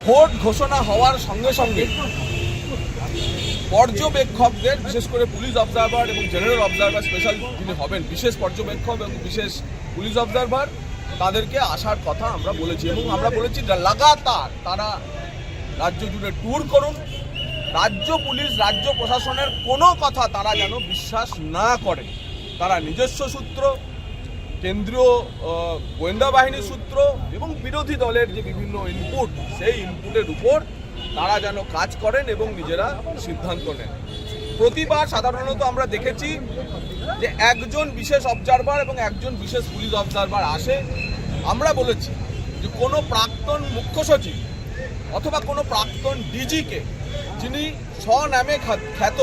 Vote ঘোষণা হওয়ার সঙ্গে সঙ্গে পর্যবেক্ষকদের, বিশেষ করে পুলিশ অবজারভার এবং জেনারেল অবজারভার, স্পেশাল যিনি হবেন বিশেষ পর্যবেক্ষক এবং বিশেষ পুলিশ অবজারভার, তাদেরকে আসার কথা আমরা বলেছি এবং আমরা বলেছি লাগাতার তারা রাজ্য জুড়ে ট্যুর করুন। রাজ্য পুলিশ, রাজ্য প্রশাসনের কোনো কথা তারা যেন বিশ্বাস না করে। তারা নিজস্ব সূত্র, কেন্দ্রীয় গোয়েন্দা বাহিনীর সূত্র এবং বিরোধী দলের যে বিভিন্ন ইনপুট, সেই ইনপুটের উপর তারা যেন কাজ করেন এবং নিজেরা সিদ্ধান্ত নেন। প্রতিবার সাধারণত আমরা দেখেছি যে একজন বিশেষ অবজারভার এবং একজন বিশেষ পুলিশ অবজারভার আসে। আমরা বলেছি যে কোনো প্রাক্তন মুখ্য সচিব অথবা কোনো প্রাক্তন ডিজিকে, যিনি স্বনামে খ্যাত,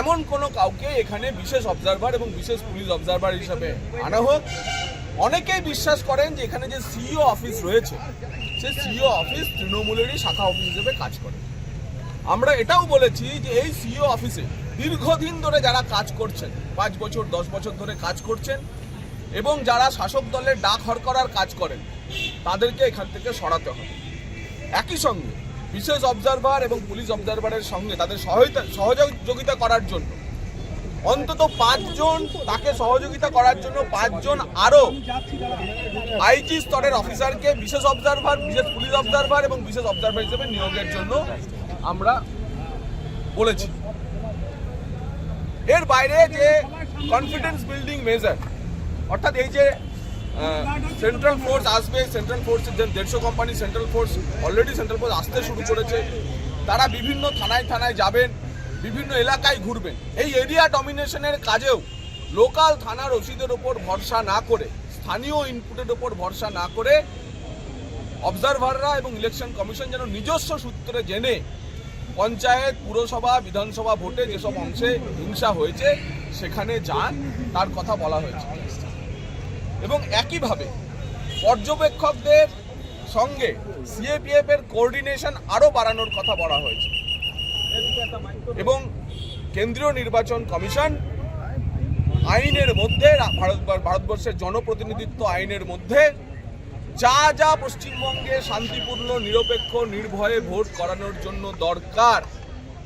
এমন কোনো কাউকে এখানে বিশেষ অবজারভার এবং বিশেষ পুলিশ অবজারভার হিসাবে আনা হোক। অনেকেই বিশ্বাস করেন যে এখানে যে সিইও অফিস রয়েছে, সেই সিইও অফিস তৃণমূলেরই শাখা অফিস হিসেবে কাজ করে। আমরা এটাও বলেছি যে এই সিইও অফিসে দীর্ঘদিন ধরে যারা কাজ করছেন, 5 বছর 10 বছর ধরে কাজ করছেন এবং যারা শাসক দলের ডাক হরকরার কাজ করেন, তাদেরকে এখান থেকে সরাতে হবে। একই সঙ্গে বিশেষ অবজারভার এবং পুলিশ অবজারভারের সঙ্গে তাদের সহযোগিতা করার জন্য অন্তত 5 জন, তাকে সহযোগিতা করার জন্য 5 জন আরও আইজি স্তরের অফিসারকে বিশেষ অবজারভার, বিশেষ পুলিশ অবজারভার এবং বিশেষ অবজারভার হিসেবে নিয়োগের জন্য আমরা বলেছি। এর বাইরে যে কনফিডেন্স বিল্ডিং মেজার, অর্থাৎ এই যে সেন্ট্রাল ফোর্স আসবে, সেন্ট্রাল ফোর্সের যে 150 company central force already central force আসতে শুরু করেছে। তারা বিভিন্ন থানায় থানায় যাবেন, বিভিন্ন এলাকায় ঘুরবেন। এই এরিয়া ডমিনেশনের কাজেও লোকাল থানার ওসিদের ওপর ভরসা না করে, স্থানীয় ইনপুটের ওপর ভরসা না করে, অবজারভাররা এবং ইলেকশন কমিশন যেন নিজস্ব সূত্রে জেনে পঞ্চায়েত, পুরসভা, বিধানসভা ভোটে যেসব অংশে হিংসা হয়েছে সেখানে যান, তার কথা বলা হয়েছে। এবং একইভাবে পর্যবেক্ষকদের সঙ্গে সিএপিএফ এর কোঅর্ডিনেশন আরও বাড়ানোর কথা বলা হয়েছে এবং কেন্দ্রীয় নির্বাচন কমিশন আইনের মধ্যে, ভারতবর্ষের জনপ্রতিনিধিত্ব আইনের মধ্যে যা যা পশ্চিমবঙ্গে শান্তিপূর্ণ, নিরপেক্ষ, নির্ভয়ে ভোট করানোর জন্য দরকার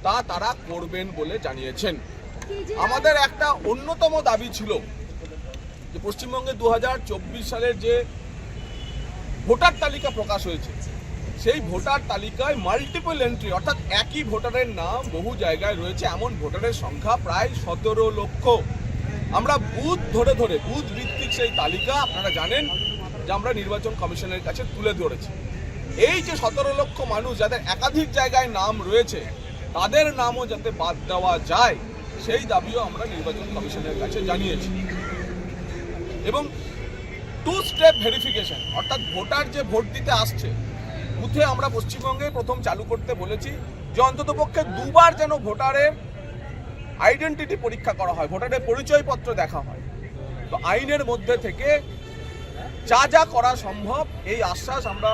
তা তারা করবেন বলে জানিয়েছেন। আমাদের একটা অন্যতম দাবি ছিল যে পশ্চিমবঙ্গে 2024 সালের যে ভোটার তালিকা প্রকাশ হয়েছে, সেই ভোটার তালিকায় মাল্টিপল এন্ট্রি, অর্থাৎ একই ভোটারের নাম বহু জায়গায় রয়েছে, এমন ভোটারের সংখ্যা প্রায় 17 লক্ষ। আমরা বুথ ধরে ধরে, বুথ ভিত্তিক সেই তালিকা আপনারা জানেন যে আমরা নির্বাচন কমিশনের কাছে তুলে ধরেছি। এই যে 17 লক্ষ মানুষ যাদের একাধিক জায়গায় নাম রয়েছে, তাদের নামও যাতে বাদ দেওয়া যায়, সেই দাবিও আমরা নির্বাচন কমিশনের কাছে জানিয়েছি। এবং 2 স্টেপ ভেরিফিকেশন, অর্থাৎ ভোটার যে ভোট দিতে আসছে বুথে, আমরা পশ্চিমবঙ্গে প্রথম চালু করতে বলেছি যে অন্ততপক্ষে 2 বার যেন ভোটারের আইডেন্টিটি পরীক্ষা করা হয়, ভোটারের পরিচয়পত্র দেখা হয়। তো আইনের মধ্যে থেকে যা যা করা সম্ভব, এই আশ্বাস আমরা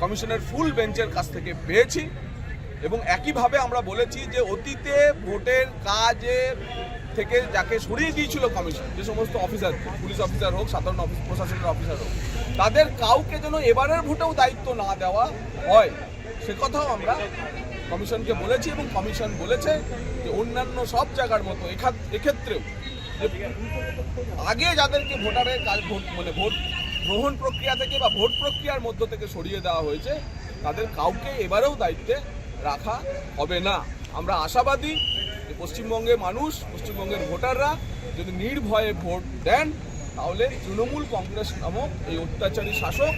কমিশনের ফুল বেঞ্চের কাছ থেকে পেয়েছি। এবং একইভাবে আমরা বলেছি যে অতীতে ভোটের কাজে থেকে যাকে সরিয়ে দিয়েছিল কমিশন, যে সমস্ত অফিসার, পুলিশ অফিসার হোক, সাধারণ প্রশাসনের অফিসার হোক, তাদের কাউকে যেন এবারের ভোটেও দায়িত্ব না দেওয়া হয়, সে কথাও আমরা কমিশনকে বলেছি। এবং কমিশন বলেছে যে অন্যান্য সব জায়গার মতো এক্ষেত্রেও আগে যাদেরকে ভোটারের কাজ, ভোট গ্রহণ প্রক্রিয়া থেকে বা ভোট প্রক্রিয়ার মধ্য থেকে সরিয়ে দেওয়া হয়েছে, তাদের কাউকে এবারেও দায়িত্বে রাখা হবে না। আমরা আশাবাদী যে পশ্চিমবঙ্গের মানুষ, পশ্চিমবঙ্গের ভোটাররা যদি নির্ভয়ে ভোট দেন, তাহলে তৃণমূল কংগ্রেস নামক এই অত্যাচারী শাসক,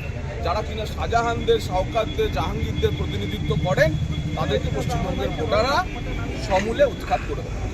যারা কিনা শাহজাহানদের, শওকতদের, জাহাঙ্গীরদের প্রতিনিধিত্ব করেন, তাদেরকে পশ্চিমবঙ্গের ভোটাররা সমূলে উৎখাত করে দেবে।